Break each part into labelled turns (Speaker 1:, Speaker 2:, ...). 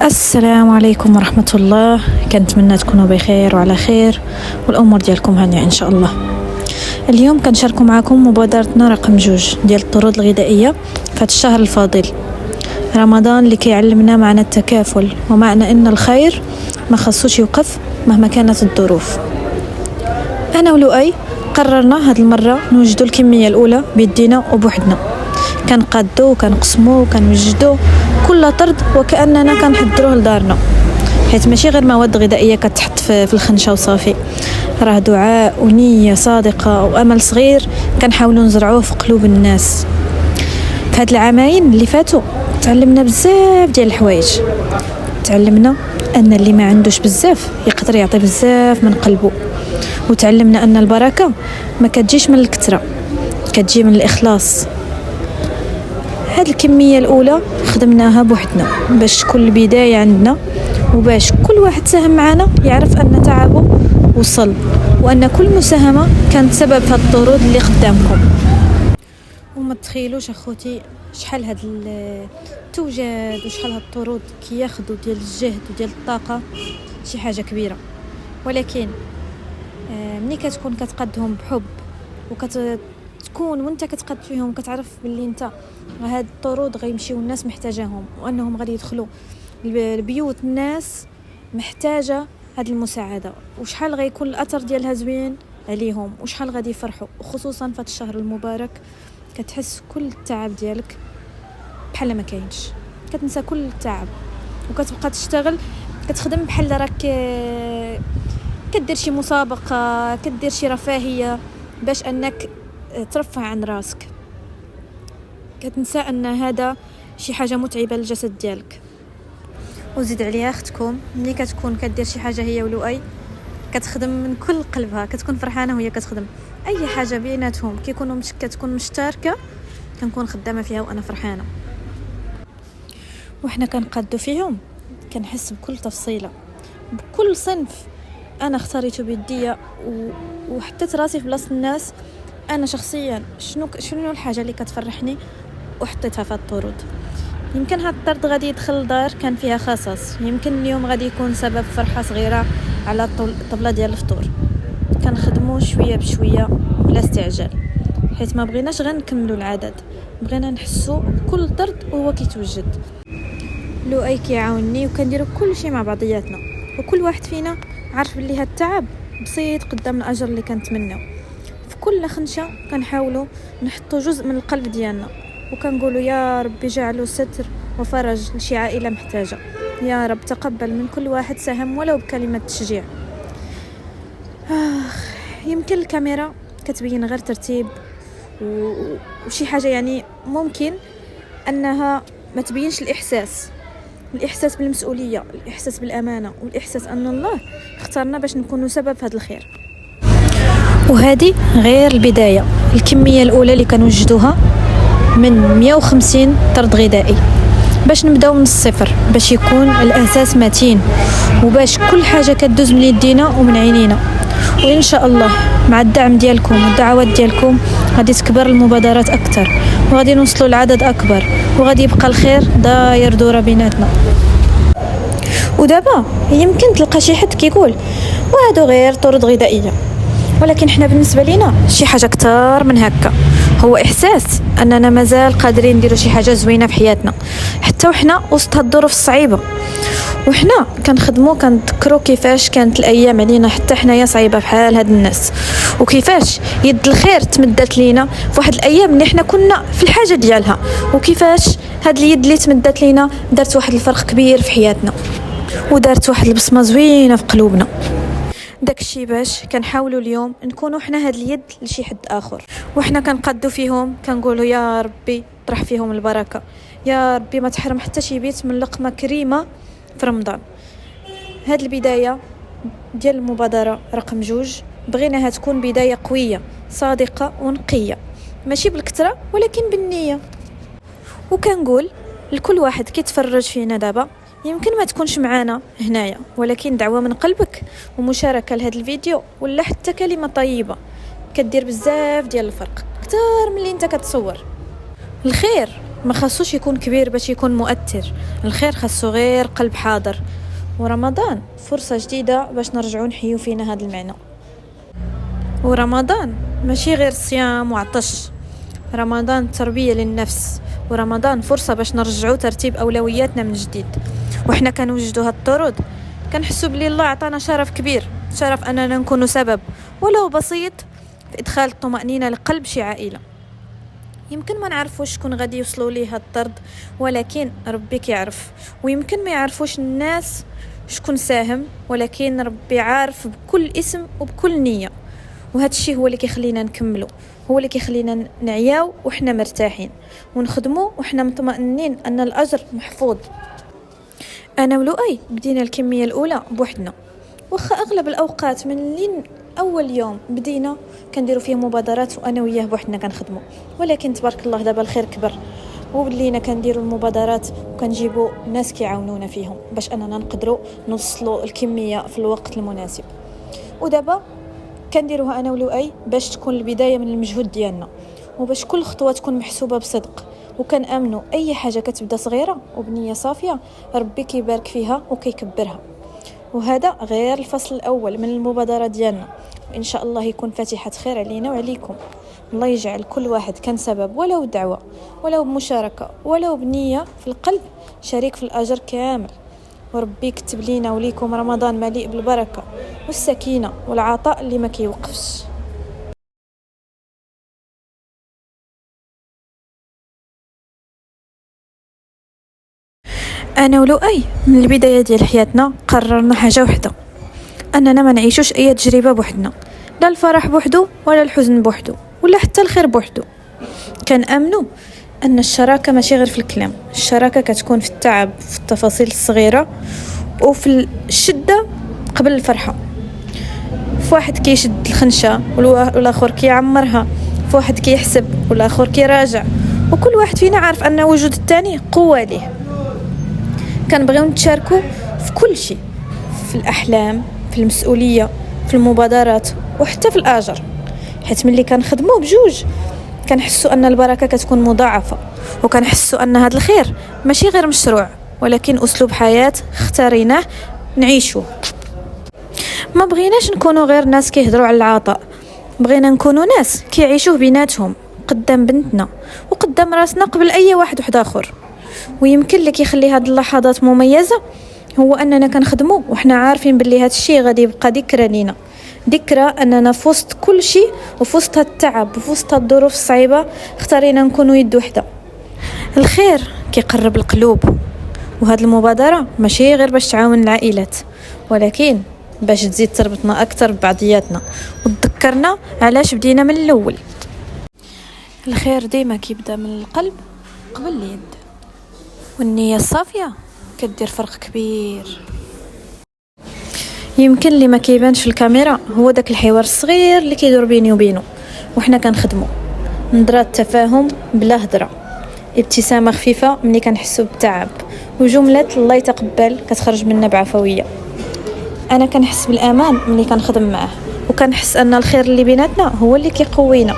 Speaker 1: السلام عليكم ورحمة الله. كنتمنى تكونوا بخير وعلى خير والأمور ديالكم هانية إن شاء الله. اليوم كنشاركوا معكم مبادرتنا رقم 2 ديال الطرود الغذائية في هذا الشهر الفضيل رمضان، اللي كيعلمنا معنى التكافل ومعنى أن الخير ما خصوش يوقف مهما كانت الظروف. أنا ولؤي قررنا هاد المرة نوجدوا الكمية الأولى بيدينا وبوحدنا، كنقادو وكنقسمو وكنوجدو كل طرد وكأننا كنحضروه لدارنا، حيث ماشي غير مواد غذائية كتحط في الخنشة وصافي، راه دعاء ونية صادقة وأمل صغير كنحاولوا نزرعوه في قلوب الناس. في هاد العامين اللي فاتوا تعلمنا بزاف ديال الحوايج. تعلمنا أن اللي ما عندوش بزاف يقدر يعطي بزاف من قلبه، وتعلمنا أن البركة ما كتجيش من الكثرة، كتجي من الإخلاص. هاد الكمية الأولى خدمناها بوحدنا باش كل بداية عندنا، وباش كل واحد ساهم معنا يعرف أن تعبه وصل، وأن كل مساهمة كانت سبب في الطرود اللي قدامكم. وما تخيلوش أخوتي شحال هاد التوجد وشحال هاد الطرود كياخدوا ديال الجهد وديال الطاقة، شي حاجة كبيرة. ولكن ملي كتكون كتقدهم بحب وكتكون وانت كتقد فيهم، كتعرف باللي انت هاد الطرود غيمشيو الناس محتاجاهم، وانهم غادي يدخلوا البيوت الناس محتاجة هاد المساعدة، وشحال غيكون الأثر ديالها زوين عليهم، وشحال غادي يفرحوا. وخصوصا في هاد الشهر المبارك كتحس كل التعب ديالك بحال ما كاينش، كتنسى كل التعب وكتبقى تشتغل، كتخدم بحال راك كدير شي مسابقة، كدير شي رفاهية باش أنك ترفع عن راسك. كتنسى أن هذا شي حاجة متعبة للجسد ديالك. وزيد عليها أختكم ملي كتكون كدير شي حاجة هي ولؤي، كتخدم من كل قلبها، كتكون فرحانة وهي كتخدم أي حاجة بيناتهم، كيكونوا كتكون مشتركة، كنكون خدامة فيها وأنا فرحانة. وإحنا كنقادو فيهم كنحس بكل تفصيلة، بكل صنف أنا اختاريته بيديا، وحطيت راسي في بلاصة الناس. أنا شخصيا شنو الحاجة اللي كتفرحني وحطيتها في الطرود. يمكن هاد الطرد غادي يدخل دار كان فيها خصص، يمكن اليوم غادي يكون سبب فرحة صغيرة على الطبلة ديال الفطور. كنخدمو شوية بشوية بلا استعجال، حيث ما بغيناش غير نكملوا العدد، بغينا نحسو بكل طرد وهو كيتوجد. لؤي كيعاونني وكنديرو كل شيء مع بعضياتنا، وكل واحد فينا عارف اللي هاد التعب بسيط قدام الأجر اللي كنتمناو. في كل خنشة كنحاولوا نحطوا جزء من القلب ديالنا، وكنقولوا يا رب يجعله ستر وفرج لشي عائلة محتاجة، يا رب تقبل من كل واحد ساهم ولو بكلمة تشجيع. يمكن الكاميرا كتبين غير ترتيب وشي حاجة، يعني ممكن أنها ما تبينش الإحساس بالمسؤولية، الإحساس بالأمانة، والإحساس أن الله اختارنا باش نكونوا سبب في هذا الخير. وهذه غير البداية، الكمية الأولى اللي كنوجدوها من 150 طرد غذائي، باش نبداو من الصفر، باش يكون الأساس متين، وباش كل حاجة كتدوز من يدينا ومن عينينا. وإن شاء الله مع الدعم ديالكم والدعوات ديالكم غادي تكبر المبادرات أكثر، وغادي نوصلوا لعدد أكبر، وغادي يبقى الخير داير دورة بيناتنا. ودابا يمكن تلقى شي حد كيقول وهادو غير طرد غذائية، ولكن احنا بالنسبة لنا شي حاجة أكثر من هكا، هو إحساس أننا مازال قادرين نديروا شي حاجة زوينة في حياتنا حتى وحنا وسط هالظروف الصعيبة. وحنا كنخدموا كنذكروا كيفاش كانت الأيام علينا حتى حنايا صعيبة بحال هاد الناس، وكيفاش يد الخير تمدت لينا في واحد الأيام اللي حنا كنا في الحاجة ديالها، وكيفاش هاد اليد اللي تمدت لينا دارت واحد الفرق كبير في حياتنا، ودارت واحد البصمة زوينة في قلوبنا. داك الشي باش كنحاولوا اليوم نكونوا حنا هاد اليد لشي حد آخر، وحنا كنقدوا فيهم كنقولوا يا ربي طرح فيهم البركة، يا ربي ما تحرم حتى شي بيت من لقمة كريمة في رمضان. هاد البداية ديال المبادرة رقم 2 بغيناها تكون بداية قوية صادقة ونقية، ماشي بالكثرة ولكن بالنية. وكنقول لكل واحد كيتفرج فينا دابا، يمكن ما تكونش معانا هنايا، ولكن دعوة من قلبك ومشاركة لهذا الفيديو ولا حتى كلمة طيبة كدير بزاف ديال الفرق، اكثر من اللي انت كتصور. الخير ما خاصوش يكون كبير باش يكون مؤثر. الخير خاصو غير قلب حاضر. ورمضان فرصة جديدة باش نرجعوا نحيو فينا هذا المعنى. ورمضان ماشي غير صيام وعطش، رمضان تربية للنفس، ورمضان فرصة باش نرجعوا ترتيب أولوياتنا من جديد. وإحنا كنوجدوا هاد الطرود كنحسوا بلي الله عطانا شرف كبير، شرف أننا نكون سبب ولو بسيط في إدخال الطمأنينة لقلب شي عائلة. يمكن ما نعرفوش شكون غادي يوصلوا ليه هاد الطرد، ولكن ربي كيعرف. ويمكن ما يعرفوش الناس شكون ساهم، ولكن ربي عارف بكل اسم وبكل نية. وهذا الشيء هو اللي كيخلينا نكملوا، هو اللي كيخلينا نعياو وحنا مرتاحين، ونخدموا وحنا مطمئنين أن الأجر محفوظ. أنا ولؤي بدينا الكمية الأولى بوحدنا، واخا أغلب الأوقات من لين أول يوم بدينا كنديروا فيه مبادرات وأنا وياه بوحدنا كنخدموا، ولكن تبارك الله دابا الخير كبر وبلينا كنديروا المبادرات وكنجيبوا ناس كيعاونونا فيهم باش أننا نقدروا نوصلوا الكمية في الوقت المناسب. ودابا كنديروها أنا ولؤي باش تكون البداية من المجهود ديالنا، وباش كل خطوة تكون محسوبة بصدق. وكنأمنوا أي حاجة كتبدا صغيرة وبنية صافية ربي كيبارك فيها وكيكبرها. وهذا غير الفصل الأول من المبادرة ديالنا، وإن شاء الله يكون فاتحة خير علينا وعليكم. الله يجعل كل واحد كان سبب، ولو دعوة ولو بمشاركة ولو بنية في القلب، شريك في الأجر كامل. وربي يكتب لينا وليكم رمضان مليء بالبركة والسكينة والعطاء اللي ما كيوقفش. أنا ولؤي من البداية ديال حياتنا قررنا حاجة وحدة، أننا ما نعيشوش أي تجربة بوحدنا، لا الفرح بوحدو ولا الحزن بوحدو ولا حتى الخير بوحدو. كنأمنوا أن الشراكة ماشي غير في الكلام، الشراكة كتكون في التعب، في التفاصيل الصغيرة، وفي الشدة قبل الفرحة. فواحد كيشد الخنشة والآخر كيعمرها، فواحد كيحسب والآخر كيراجع، وكل واحد فينا عارف أن وجود الثاني قوة ليه. كنبغيو نتشاركوا في كل شيء، في الأحلام، في المسؤولية، في المبادرات، وحتى في الآجر، حيت ملي كنخدموا بجوج كنحسوا أن البركة كتكون مضاعفة، وكنحسوا أن هذا الخير ماشي غير مشروع ولكن أسلوب حياة اختاريناه نعيشوه. ما بغيناش نكونوا غير ناس كيهضروا على العطاء، بغينا نكونوا ناس كيعيشوه بيناتهم قدام بنتنا وقدام راسنا قبل أي واحد آخر. ويمكن اللي كيخلي هاد اللحظات مميزة هو أننا كنخدموا وحنا عارفين باللي هاد الشيء غادي يبقى ذكرى لينا، ذكرى أننا في وسط كل شيء وفي وسط التعب وفي وسط الظروف الصعيبة اختارينا نكونوا يد وحدة. الخير كيقرب القلوب، وهاد المبادرة ماشي غير باش تعاون العائلات، ولكن باش تزيد تربطنا أكثر ببعضياتنا وتذكرنا علاش بدينا من الأول. الخير ديما كيبدا من القلب قبل اليد، والنية الصافية كدير فرق كبير. يمكن اللي ما كيبانش في الكاميرا هو داك الحوار الصغير اللي كيدور بيني وبينه وحنا كنخدموا، نظرات تفاهم بلا هضره، ابتسامه خفيفه ملي كنحسوا بالتعب، وجمله الله يتقبل كتخرج منا بعفويه. انا كنحس بالامان ملي كنخدم معاه، وكنحس ان الخير اللي بيناتنا هو اللي كيقوينا،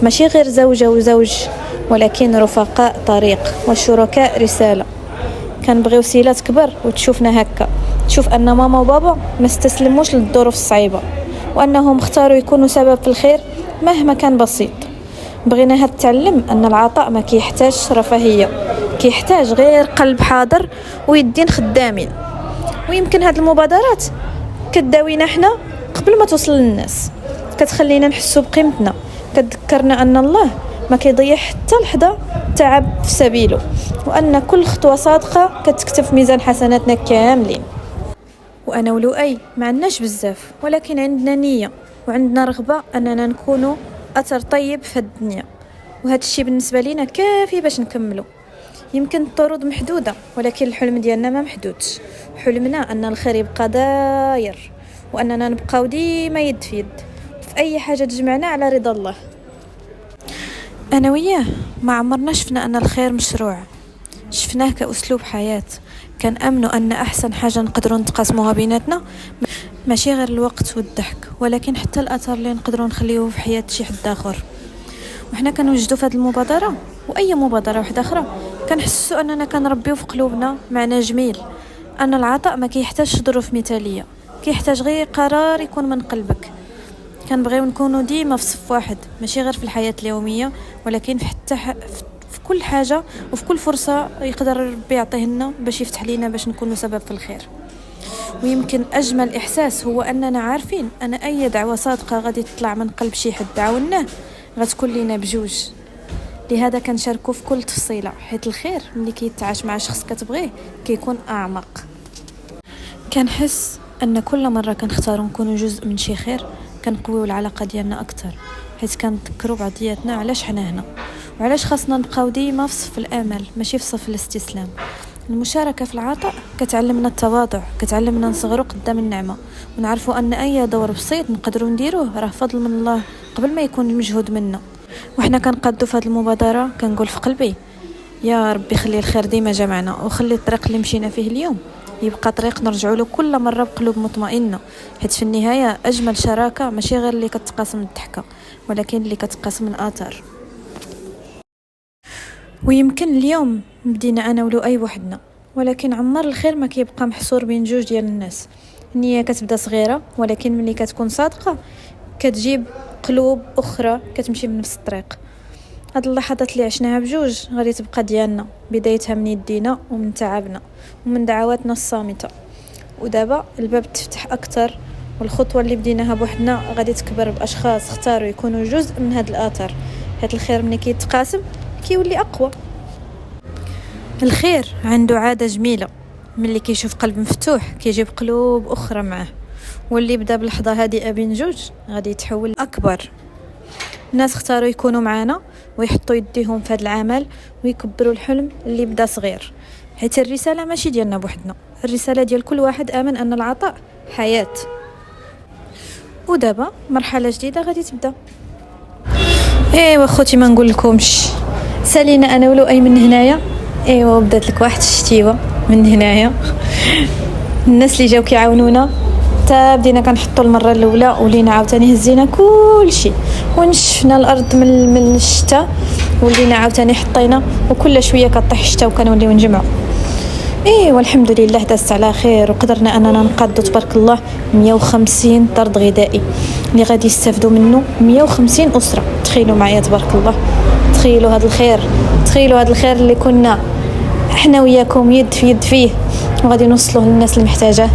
Speaker 1: ماشي غير زوجه وزوج ولكن رفقاء طريق وشركاء رساله. كنبغيو سيلة تكبر وتشوفنا هكا، تشوف أن ماما وبابا ما استسلموش للظروف الصعيبة، وأنهم اختاروا يكونوا سبب في الخير مهما كان بسيط. بغيناها تتعلم أن العطاء ما كيحتاج رفاهية، كيحتاج غير قلب حاضر ويدين خدامين. ويمكن هاد المبادرات كتداوينا حنا قبل ما توصل للناس، كتخلينا نحسوا بقيمتنا، كتذكرنا أن الله ما كيضيع حتى لحظة تعب في سبيله، وأن كل خطوة صادقة كتكتب في ميزان حسناتنا كاملين. وأنا ولؤي ما عندناش بزاف، ولكن عندنا نية وعندنا رغبة أننا نكونوا أثر طيب في الدنيا، وهذا الشيء بالنسبة لنا كافي باش نكملوا. يمكن الطرود محدودة ولكن الحلم ديالنا ما محدودش. حلمنا أن الخير يبقى داير، وأننا نبقاو ديما يد في يد في أي حاجة تجمعنا على رضا الله. أنا وياه ما عمرنا شفنا أن الخير مشروع، شفناه كأسلوب حياة. كان أمنوا أن أحسن حاجة نقدروا نتقاسموها بيناتنا ماشي غير الوقت والضحك، ولكن حتى الأثر اللي نقدروا نخليوه في حياة شي حد آخر. وحنا كنوجدوا في هذه المبادرة وأي مبادرة واحدة أخرى كنحسوا اننا كنربيو في قلوبنا معنى جميل، ان العطاء ما كيحتاجش ظروف مثاليه، كيحتاج غير قرار يكون من قلبك. كنبغيو نكونوا ديما في صف واحد، ماشي غير في الحياه اليوميه ولكن في كل حاجه وفي كل فرصه يقدر ربي يعطيه لنا باش يفتح لينا باش نكونوا سبب في الخير. ويمكن اجمل احساس هو اننا عارفين ان اي دعوه صادقه غادي تطلع من قلب شي حد دعوناه غتكون لينا بجوج. لهذا كنشاركوا في كل تفصيله، حيت الخير ملي كيتعاش مع شخص كتبغيه كيكون اعمق. كنحس ان كل مره كنختاروا نكونوا جزء من شي خير كنقويو العلاقه ديالنا اكثر، حيت كنذكروا بعضياتنا علاش حنا هنا وعلاش خاصنا نبقاو ديما في صف الامل ماشي في صف الاستسلام. المشاركه في العطاء كتعلمنا التواضع، كتعلمنا نصغروا قدام النعمه ونعرفوا ان اي دور بسيط نقدروا نديروه راه فضل من الله قبل ما يكون المجهود منا. وحنا كنقادوا في هذه المبادره كنقول في قلبي يا ربي خلي الخير ديما جمعنا، وخلي الطريق اللي مشينا فيه اليوم يبقى طريق نرجعوا له كل مره بقلوب مطمئنه، حيت في النهايه اجمل شراكه ماشي غير اللي كتقاسم الضحكه ولكن اللي كتقاسم الاثار. ويمكن اليوم بدينا انا ولو اي وحدنا، ولكن عمر الخير ما كيبقى محصور بين جوج ديال الناس. النيه كتبدا صغيره ولكن ملي كتكون صادقه كتجيب قلوب اخرى كتمشي بنفس الطريق. هاد اللحظات اللي عشناها بجوج غادي تبقى ديالنا، بدايتها من يدينا ومن تعبنا ومن دعواتنا الصامته. ودابا الباب تفتح اكثر، والخطوه اللي بديناها بوحدنا غادي تكبر باشخاص اختاروا يكونوا جزء من هاد الاثر. هاد الخير ملي كيتقاسم كيولي اقوى. الخير عنده عاده جميله، ملي كيشوف قلب مفتوح كيجيب قلوب اخرى معه، واللي بدا بلحظه هادئه بين جوج غادي يتحول اكبر. الناس اختاروا يكونوا معنا ويحطوا يديهم في هذا العمل ويكبروا الحلم اللي بدا صغير، حيت الرساله ماشي ديالنا بوحدنا، الرساله ديال كل واحد امن ان العطاء حياه. ودابا مرحله جديده غادي تبدا. ايوا خوتي ما نقول لكمش سالينا انا ولو اي من هنايا. ايوا بدات لك واحد الشتيوه من هنايا. الناس اللي جاو كيعاونونا حتى بدينا كنحطوا المره الاولى ولينا عاوتاني هزينا كل شيء ونشفنا الارض من الشتاء ولينا عاوتاني حطينا، وكل شويه كطيح الشتاء وكنوليو نجمعوا. والحمد لله دازت على خير، وقدرنا اننا نقادوا تبارك الله 150 طرد غذائي اللي غادي يستافدوا منه 150 اسره. تخيلوا معايا تبارك الله، تخيلوا هذا الخير، تخيلوا هذا الخير اللي كنا احنا وياكم يد في يد فيه وغادي نوصلوه للناس المحتاجه.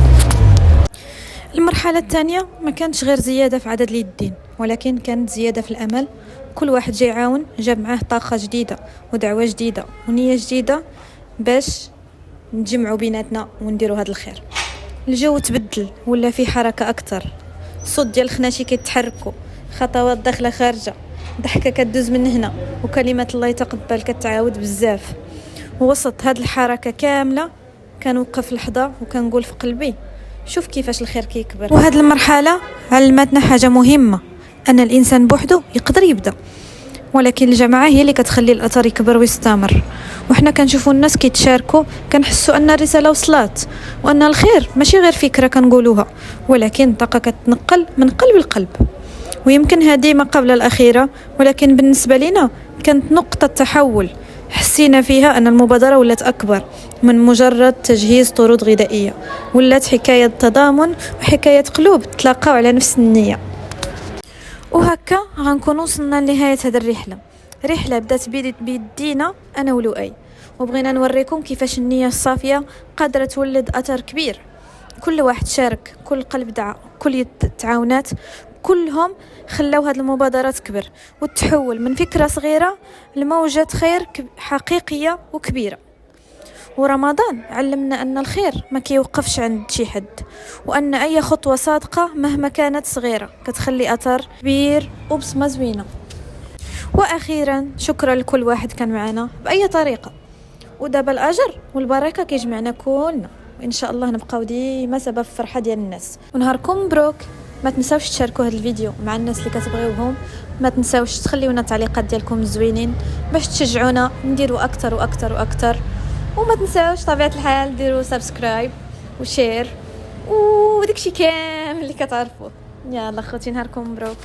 Speaker 1: المرحله الثانيه ما كانتش غير زياده في عدد اليدين، ولكن كانت زياده في الامل. كل واحد جاي يعاون جاب معاه طاقه جديده ودعوه جديده ونيه جديده باش نجمعوا بيناتنا ونديروا هذا الخير. الجو تبدل ولا في حركه اكثر، الصوت ديال الخناشي كيتحركوا، خطوات داخله خارجه، ضحكه كدوز من هنا وكلمات الله يتقبل كتعاود بزاف. ووسط هذه الحركه كامله كنوقف لحظه وكنقول في قلبي شوف كيفاش الخير كيكبر. وهذه المرحله علمتنا حاجه مهمه، ان الانسان بوحده يقدر يبدا، ولكن الجماعه هي اللي كتخلي الاثر يكبر ويستمر. وحنا كنشوفوا الناس كيتشاركوا كنحسوا ان الرساله وصلت، وان الخير ماشي غير فكره كنقولوها ولكن طاقه كتنقل من قلب لقلب. ويمكن هذه ما قبل الاخيره، ولكن بالنسبه لنا كانت نقطه تحول. حسينا فيها ان المبادره ولات اكبر من مجرد تجهيز طرود غذائيه، ولات حكايه تضامن وحكايه قلوب تلاقاو على نفس النيه. وهكا غنكون وصلنا لنهايه هذه رحله بدات بيدينا انا ولؤي، وبغينا نوريكم كيفاش النيه الصافيه قادره تولد اثر كبير. كل واحد شارك، كل قلب دعا، كل يد تعاونات، كلهم خلاو هذه المبادره تكبر وتحول من فكره صغيره لموجه خير حقيقيه وكبيره. ورمضان علمنا أن الخير ما كيوقفش عند شي حد، وأن أي خطوة صادقة مهما كانت صغيرة كتخلي أثر كبير وبصمة زوينة. وأخيرا شكرا لكل واحد كان معنا بأي طريقة، ودابا الأجر والبركة كيجمعنا كلنا، وإن شاء الله نبقاو ديما سبب فرحة ديال الناس. ونهاركم مبروك. ما تنساوش تشاركوا هذا الفيديو مع الناس اللي كتبغيوهم، ما تنساوش تخليونا التعليقات ديالكم الزوينين باش تشجعونا نديروا أكتر وأكتر وأكتر. وما تنساوش طبيعة الحال ديروا سبسكرايب وشير وداكشي كامل اللي كتعرفوه. يلا خوتي نهاركم مبروك.